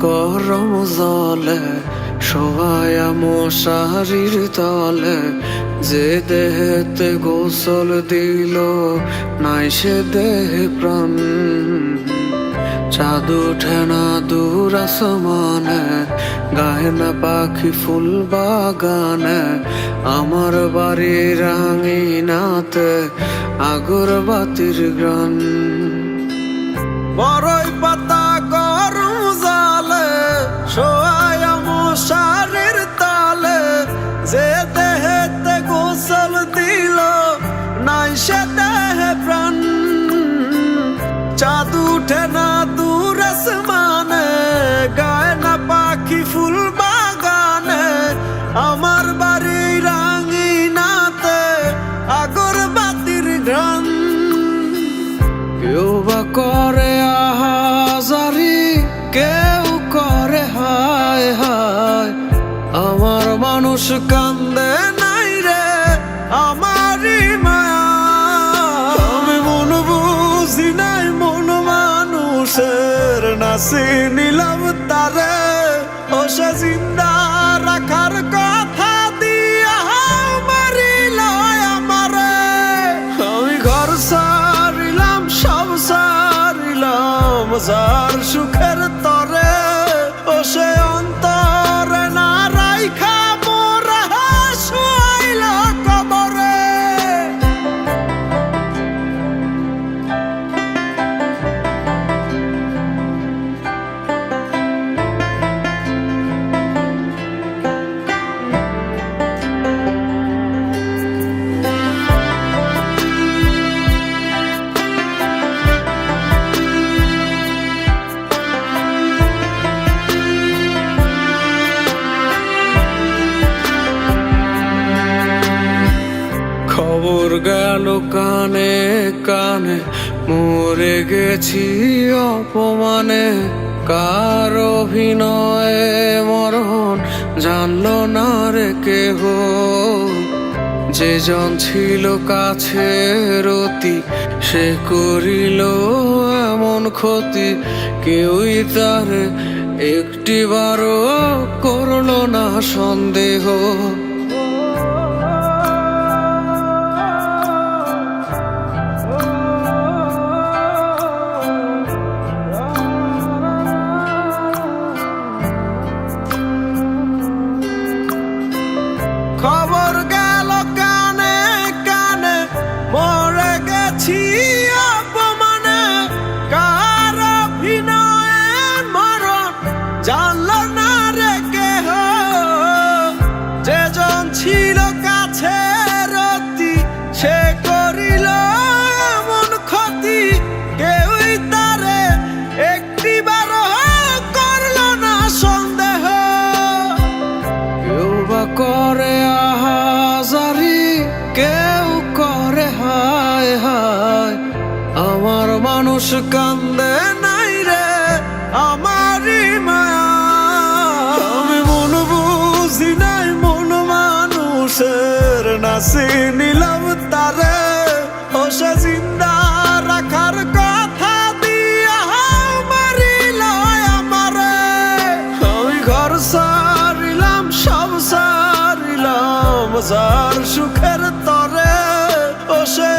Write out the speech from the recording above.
গরম জলে শোয়ায়া মশারির তলে, যে দেহেতে গোসল দিল নাই সে দেহে প্রাণ। চাঁদ উঠে না দূর আসমানে, গায়ে না পাখি ফুল বাগানে, আমার বাড়ির আঙিনাতে আগরবাতির গান। বড়ই পাতা গরম জালে শোয়ায়া মশারির তলে, যে দেহেতে গোসল দিল নাই সে দেহে প্রাণ। চাঁদ উঠে না দূর আসমানে, গায়ে না পাখি ফুল বাগানে, আমার বাড়ির আঙিনাতে আগরবাতির ঘ্রাণ। কেউ বা করে আহাজারি, কেউ করে হায় হায়, আমার মানুষ কান্দে নাই রে আমারই মায়া। আমি মন বুঝি নাই মন মানুষের, নাসি নিলাম তারে ও সে জিন্দা রাখার কথা দিয়া মারিল আমারে। আমি ঘর সারিলাম সব সারিলাম যার সুখের তরে, ও সে অন্তরে না রাইখা মোরা শুয়াইল কবরে। খবর গেল কানে কানে, মরে গেছি অপমানে, কার অভিনয়ে মরণ জানলো না রে কেহ। যে জন ছিল কাছের অতি, সে করিল এমন ক্ষতি, কেউই তার একটিবারও করলো না সন্দেহ। খবর গেল কানে কানে, মরে গেছি অপমানে, কার অভিনয়ে মরণ জানলো না রে কেহ। যে জন ছিল কাছের অতি, সে করিল এমন ক্ষতি, কেউই তারে একটিবারও করলো না সন্দেহ। কেউ বা করে আহাজারি, কেউ করে হায় হায়, আমার মানুষ কান্দে নাই রে আমারই মায়া। আমি মন বুঝি নাই মন মানুষের, নাসি নিলাম তারে ও সে জিন্দা রাখার কথা দিয়া মারিল আমারে। আমি ঘর সারিলাম সব সারিলাম যার সুখের তরে, ও সে